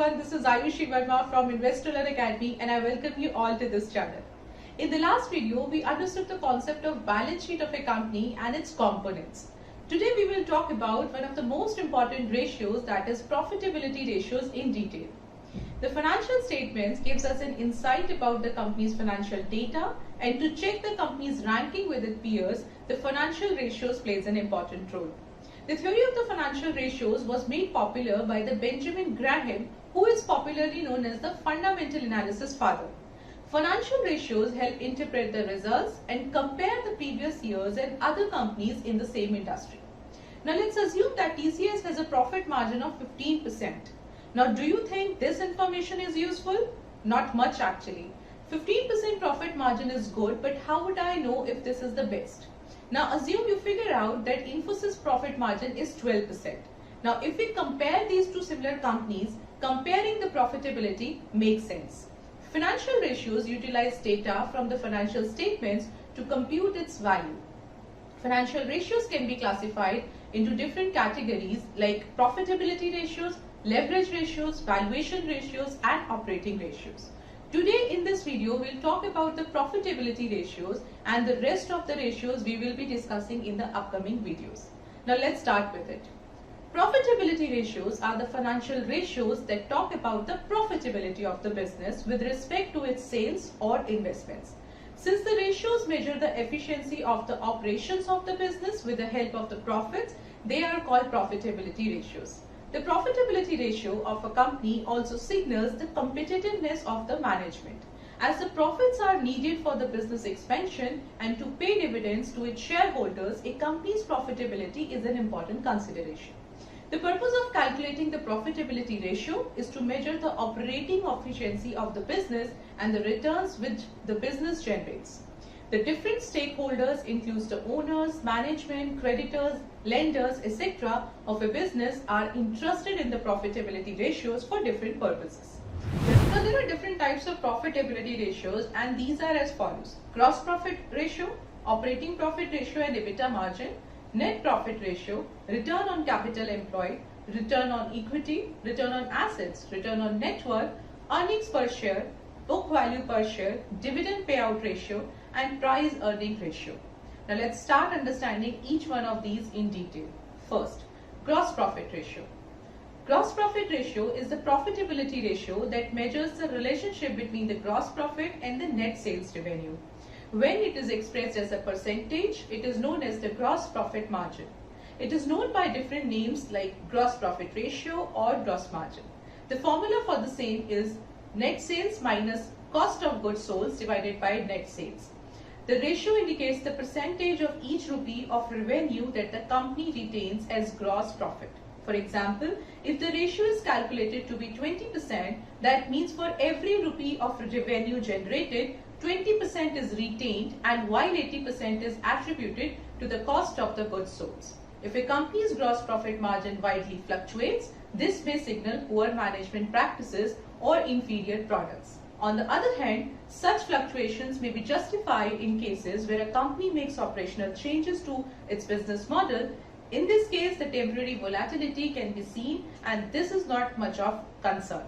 everyone, this is Ayushi Verma from Investor Academy and I welcome you all to this channel. In the last video, we understood the concept of balance sheet of a company and its components. Today we will talk about one of the most important ratios, that is profitability ratios, in detail. The financial statements gives us an insight about the company's financial data, and to check the company's ranking with its peers, the financial ratios plays an important role. The theory of the financial ratios was made popular by the Benjamin Graham, who is popularly known as the fundamental analysis father. Financial ratios help interpret the results and compare the previous years and other companies in the same industry. Now let's assume that TCS has a profit margin of 15%. Now do you think this information is useful? Not much actually. 15% profit margin is good, but how would I know if this is the best? Now assume you figure out that Infosys profit margin is 12%. Now if we compare these two similar companies, comparing the profitability makes sense. Financial ratios utilize data from the financial statements to compute its value. Financial ratios can be classified into different categories like profitability ratios, leverage ratios, valuation ratios, and operating ratios. Today in this video, we'll talk about the profitability ratios, and the rest of the ratios we will be discussing in the upcoming videos. Now let's start with it. Profitability ratios are the financial ratios that talk about the profitability of the business with respect to its sales or investments. Since the ratios measure the efficiency of the operations of the business with the help of the profits, they are called profitability ratios. The profitability ratio of a company also signals the competitiveness of the management. As the profits are needed for the business expansion and to pay dividends to its shareholders, a company's profitability is an important consideration. The purpose of calculating the profitability ratio is to measure the operating efficiency of the business and the returns which the business generates. The different stakeholders includes the owners, management, creditors, lenders, etc. of a business are interested in the profitability ratios for different purposes. Now there are different types of profitability ratios, and these are as follows: gross profit ratio, operating profit ratio and EBITDA margin, net profit ratio, return on capital employed, return on equity, return on assets, return on net worth, earnings per share, book value per share, dividend payout ratio, and price earning ratio. Now let's start understanding each one of these in detail. First, gross profit ratio. Gross profit ratio is the profitability ratio that measures the relationship between the gross profit and the net sales revenue. When it is expressed as a percentage, it is known as the gross profit margin. It is known by different names like gross profit ratio or gross margin. The formula for the same is net sales minus cost of goods sold divided by net sales. The ratio indicates the percentage of each rupee of revenue that the company retains as gross profit. For example, if the ratio is calculated to be 20%, that means for every rupee of revenue generated, 20% is retained, and while 80% is attributed to the cost of the goods sold. If a company's gross profit margin widely fluctuates, this may signal poor management practices or inferior products. On the other hand, such fluctuations may be justified in cases where a company makes operational changes to its business model. In this case, the temporary volatility can be seen, and this is not much of concern.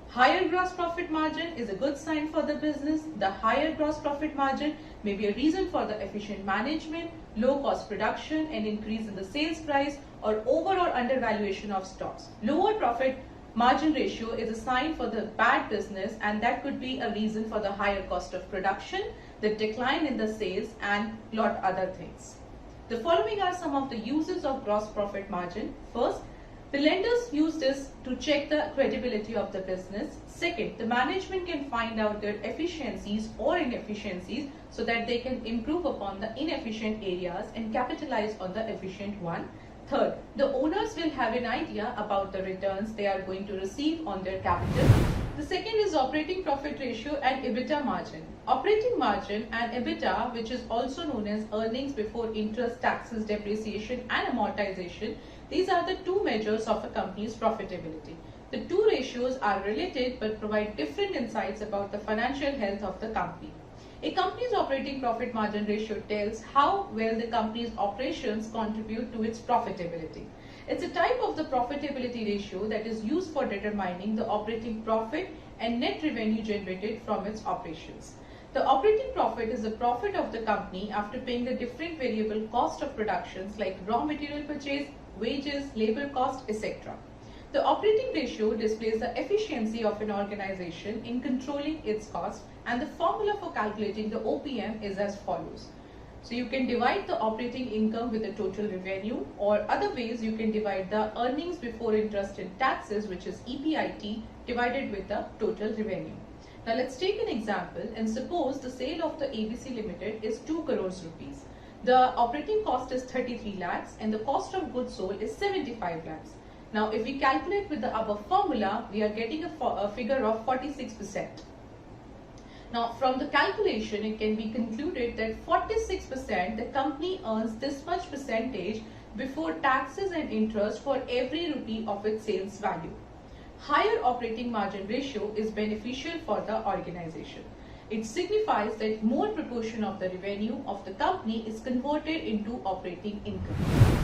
Higher gross profit margin is a good sign for the business. The higher gross profit margin may be a reason for the efficient management, low cost production, and increase in the sales price, or over or undervaluation of stocks. Lower profit margin ratio is a sign for the bad business, and that could be a reason for the higher cost of production, the decline in the sales, and lot other things. The following are some of the uses of gross profit margin. First, the lenders use this to check the credibility of the business. Second, the management can find out their efficiencies or inefficiencies so that they can improve upon the inefficient areas and capitalize on the efficient one. Third, the owners will have an idea about the returns they are going to receive on their capital. The second is operating profit ratio and EBITDA margin. Operating margin and EBITDA, which is also known as earnings before interest, taxes, depreciation, and amortization, these are the two measures of a company's profitability. The two ratios are related but provide different insights about the financial health of the company. A company's operating profit margin ratio tells how well the company's operations contribute to its profitability. It's a type of the profitability ratio that is used for determining the operating profit and net revenue generated from its operations. The operating profit is the profit of the company after paying the different variable cost of productions like raw material purchase, wages, labor cost, etc. The operating ratio displays the efficiency of an organization in controlling its costs, and the formula for calculating the OPM is as follows. So you can divide the operating income with the total revenue, or other ways you can divide the earnings before interest and taxes, which is EBIT, divided with the total revenue. Now let's take an example and suppose the sale of the ABC Limited is 2 crores rupees. The operating cost is 33 lakhs and the cost of goods sold is 75 lakhs. Now if we calculate with the above formula, we are getting a figure of 46%. Now from the calculation, it can be concluded that 46% the company earns this much percentage before taxes and interest for every rupee of its sales value. Higher operating margin ratio is beneficial for the organization. It signifies that more proportion of the revenue of the company is converted into operating income.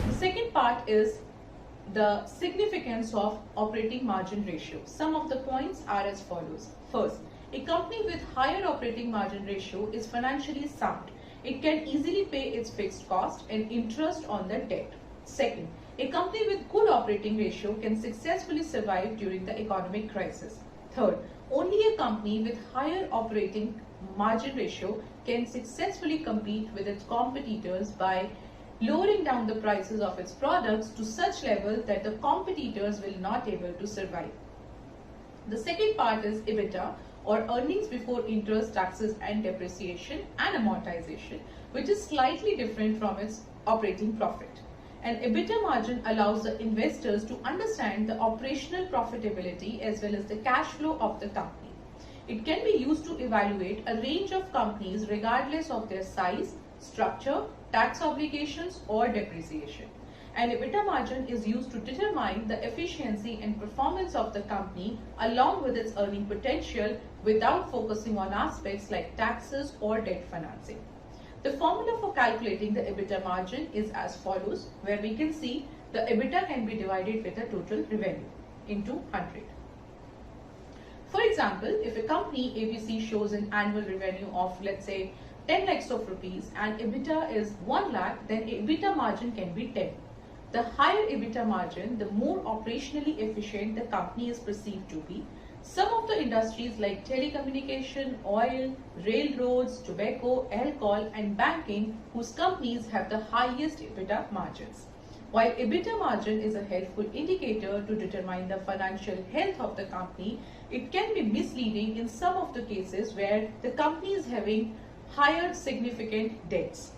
The second part is the significance of operating margin ratio. Some of the points are as follows. First, a company with higher operating margin ratio is financially sound. It can easily pay its fixed cost and interest on the debt. Second, a company with good operating ratio can successfully survive during the economic crisis. Third, only a company with higher operating margin ratio can successfully compete with its competitors by lowering down the prices of its products to such level that the competitors will not able to survive. The second part is EBITDA, or earnings before interest, taxes and depreciation and amortization, which is slightly different from its operating profit. An EBITDA margin allows the investors to understand the operational profitability as well as the cash flow of the company. It can be used to evaluate a range of companies regardless of their size, structure, tax obligations or depreciation. An EBITDA margin is used to determine the efficiency and performance of the company along with its earning potential without focusing on aspects like taxes or debt financing. The formula for calculating the EBITDA margin is as follows, where we can see the EBITDA can be divided with the total revenue into 100. For example, if a company ABC shows an annual revenue of, let's say, 10 lakhs of rupees and EBITDA is 1 lakh, then EBITDA margin can be 10. The higher EBITDA margin, the more operationally efficient the company is perceived to be. Some of the industries like telecommunication, oil, railroads, tobacco, alcohol and banking, whose companies have the highest EBITDA margins. While EBITDA margin is a helpful indicator to determine the financial health of the company, it can be misleading in some of the cases where the company is having higher significant debts.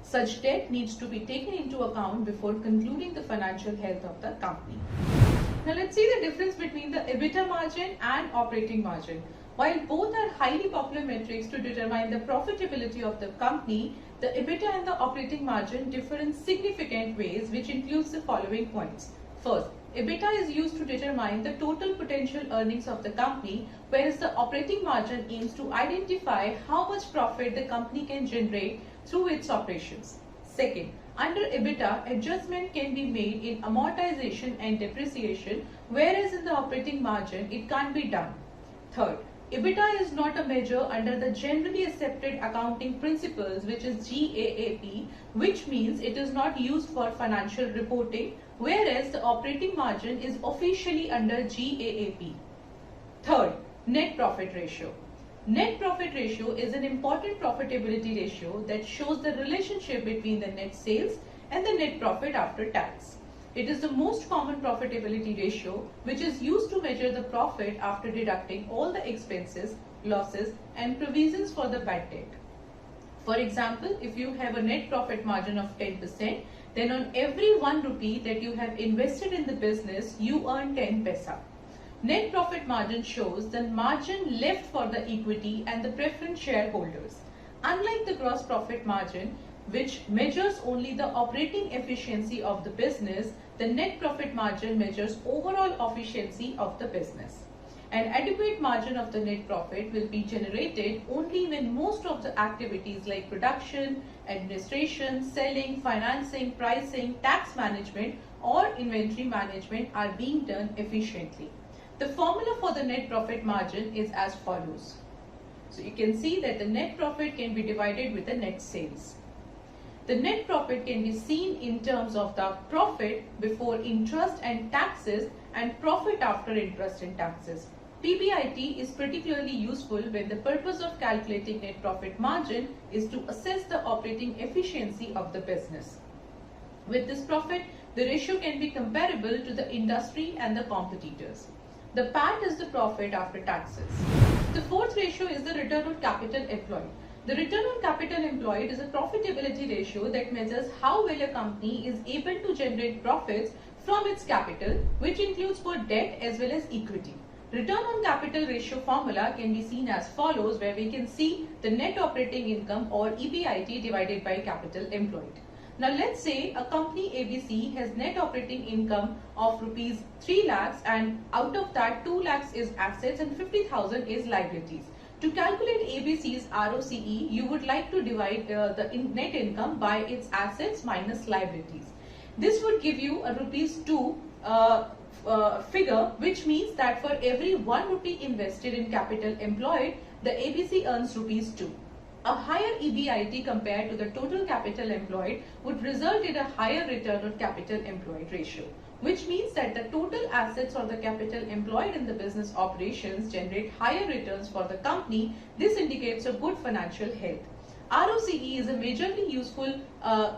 Such debt needs to be taken into account before concluding the financial health of the company. Now let's see the difference between the EBITDA margin and operating margin. While both are highly popular metrics to determine the profitability of the company, the EBITDA and the operating margin differ in significant ways, which includes the following points. First, EBITDA is used to determine the total potential earnings of the company, whereas the operating margin aims to identify how much profit the company can generate through its operations. Second, under EBITDA, adjustment can be made in amortization and depreciation, whereas in the operating margin, it can't be done. Third, EBITDA is not a measure under the generally accepted accounting principles, which is GAAP, which means it is not used for financial reporting, whereas the operating margin is officially under GAAP. Third, net profit ratio. Net profit ratio is an important profitability ratio that shows the relationship between the net sales and the net profit after tax. It is the most common profitability ratio which is used to measure the profit after deducting all the expenses, losses and provisions for the bad debt. For example, if you have a net profit margin of 10%, then on every 1 rupee that you have invested in the business, you earn 10 paisa. Net profit margin shows the margin left for the equity and the preference shareholders. Unlike the gross profit margin, which measures only the operating efficiency of the business, the net profit margin measures overall efficiency of the business. An adequate margin of the net profit will be generated only when most of the activities like production, administration, selling, financing, pricing, tax management or inventory management are being done efficiently. The formula for the net profit margin is as follows. So you can see that the net profit can be divided with the net sales. The net profit can be seen in terms of the profit before interest and taxes and profit after interest and taxes. PBIT is particularly useful when the purpose of calculating net profit margin is to assess the operating efficiency of the business. With this profit, the ratio can be comparable to the industry and the competitors. The PAT is the profit after taxes. The fourth ratio is the return on capital employed. The return on capital employed is a profitability ratio that measures how well a company is able to generate profits from its capital, which includes both debt as well as equity. Return on capital ratio formula can be seen as follows, where we can see the net operating income or EBIT divided by capital employed. Now let's say a company ABC has net operating income of rupees 3 lakhs and out of that 2 lakhs is assets and 50,000 is liabilities. To calculate ABC's ROCE, you would like to divide the net income by its assets minus liabilities. This would give you a rupees 2 figure, which means that for every 1 rupee invested in capital employed, the ABC earns rupees 2. A higher EBIT compared to the total capital employed would result in a higher return on capital employed ratio, which means that the total assets or the capital employed in the business operations generate higher returns for the company. This indicates a good financial health. ROCE is a majorly useful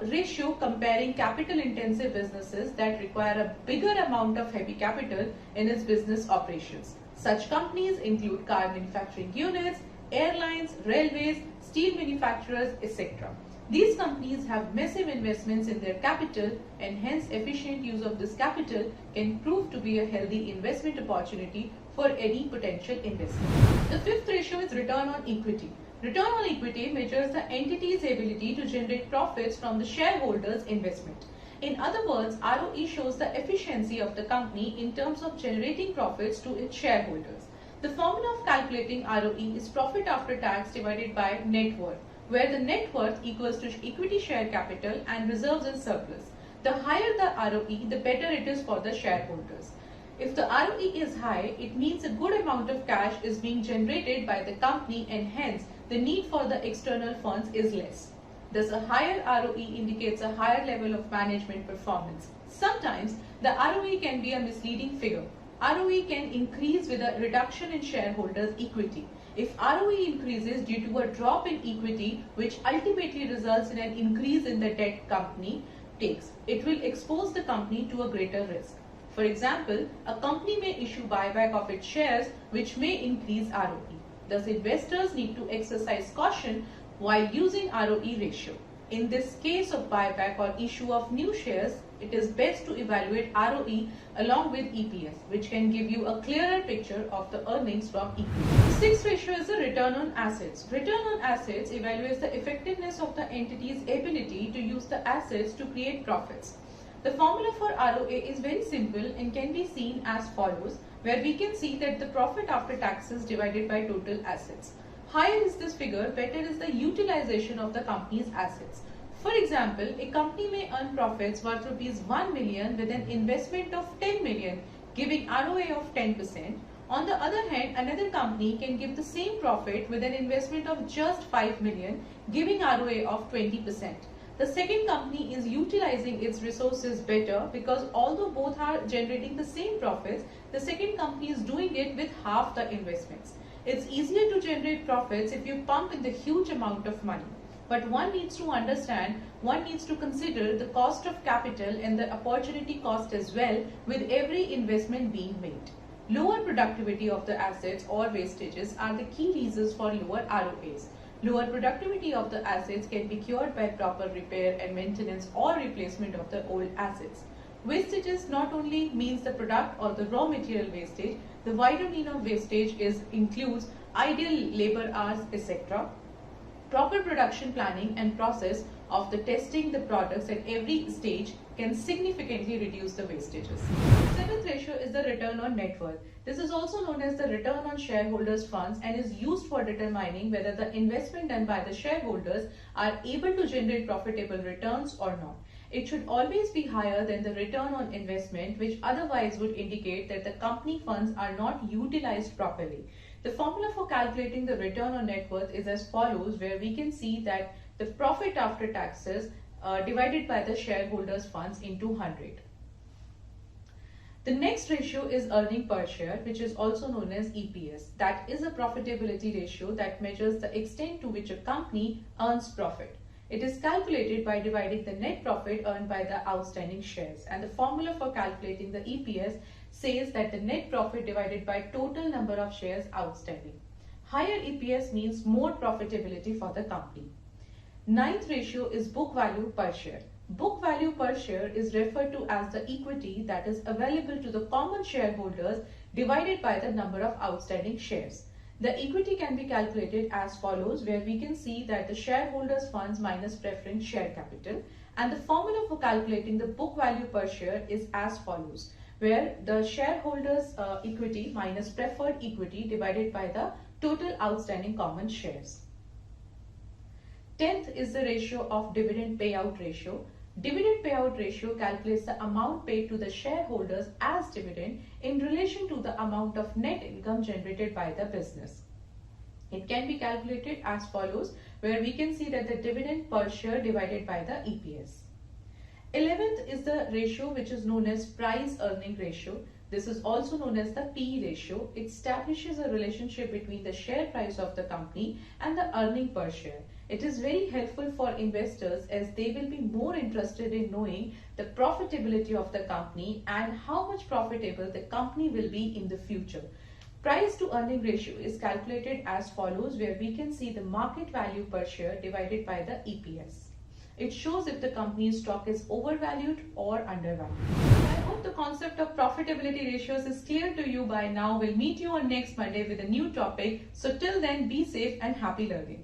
ratio comparing capital intensive businesses that require a bigger amount of heavy capital in its business operations. Such companies include car manufacturing units, airlines, railways, steel manufacturers, etc. These companies have massive investments in their capital and hence efficient use of this capital can prove to be a healthy investment opportunity for any potential investor. The fifth ratio is return on equity. Return on equity measures the entity's ability to generate profits from the shareholders' investment. In other words, ROE shows the efficiency of the company in terms of generating profits to its shareholders. The formula of calculating ROE is profit after tax divided by net worth, where the net worth equals to equity share capital and reserves and surplus. The higher the ROE, the better it is for the shareholders. If the ROE is high, it means a good amount of cash is being generated by the company and hence the need for the external funds is less. Thus, a higher ROE indicates a higher level of management performance. Sometimes the ROE can be a misleading figure. ROE can increase with a reduction in shareholders' equity. If ROE increases due to a drop in equity, which ultimately results in an increase in the debt company takes, it will expose the company to a greater risk. For example, a company may issue buyback of its shares, which may increase ROE. Thus, investors need to exercise caution while using ROE ratio. In this case of buyback or issue of new shares, it is best to evaluate ROE along with EPS, which can give you a clearer picture of the earnings from equity. The sixth ratio is the return on assets. Return on assets evaluates the effectiveness of the entity's ability to use the assets to create profits. The formula for ROA is very simple and can be seen as follows, where we can see that the profit after taxes divided by total assets. Higher is this figure, better is the utilization of the company's assets. For example, a company may earn profits worth rupees 1 million with an investment of 10 million, giving ROA of 10%. On the other hand, another company can give the same profit with an investment of just 5 million, giving ROA of 20%. The second company is utilizing its resources better because although both are generating the same profits, the second company is doing it with half the investments. It's easier to generate profits if you pump in the huge amount of money. But one needs to understand, one needs to consider the cost of capital and the opportunity cost as well with every investment being made. Lower productivity of the assets or wastages are the key reasons for lower ROAs. Lower productivity of the assets can be cured by proper repair and maintenance or replacement of the old assets. Wastages not only means the product or the raw material wastage, the wider meaning of wastage includes idle labor hours, etc. Proper production planning and process of the testing the products at every stage can significantly reduce the wastages. The seventh ratio is the return on net worth. This is also known as the return on shareholders' funds and is used for determining whether the investment done by the shareholders are able to generate profitable returns or not. It should always be higher than the return on investment, which otherwise would indicate that the company funds are not utilized properly. The formula for calculating the return on net worth is as follows, where we can see that the profit after taxes divided by the shareholders' funds into 100. The next ratio is earning per share, which is also known as EPS. That is a profitability ratio that measures the extent to which a company earns profit. It is calculated by dividing the net profit earned by the outstanding shares, and the formula for calculating the EPS says that the net profit divided by total number of shares outstanding. Higher EPS means more profitability for the company. Ninth ratio is book value per share. Book value per share is referred to as the equity that is available to the common shareholders divided by the number of outstanding shares. The equity can be calculated as follows, where we can see that the shareholders' funds minus preference share capital, and the formula for calculating the book value per share is as follows, where the shareholders' equity minus preferred equity divided by the total outstanding common shares. 10th is the ratio of dividend payout ratio. Dividend payout ratio calculates the amount paid to the shareholders as dividend in relation to the amount of net income generated by the business. It can be calculated as follows, where we can see that the dividend per share divided by the EPS. 11th is the ratio which is known as price earning ratio. This is also known as the PE ratio. It establishes a relationship between the share price of the company and the earning per share. It is very helpful for investors as they will be more interested in knowing the profitability of the company and how much profitable the company will be in the future. Price to earning ratio is calculated as follows, where we can see the market value per share divided by the EPS. It shows if the company's stock is overvalued or undervalued. I hope the concept of profitability ratios is clear to you by now. We'll meet you on next Monday with a new topic. So till then, be safe and happy learning.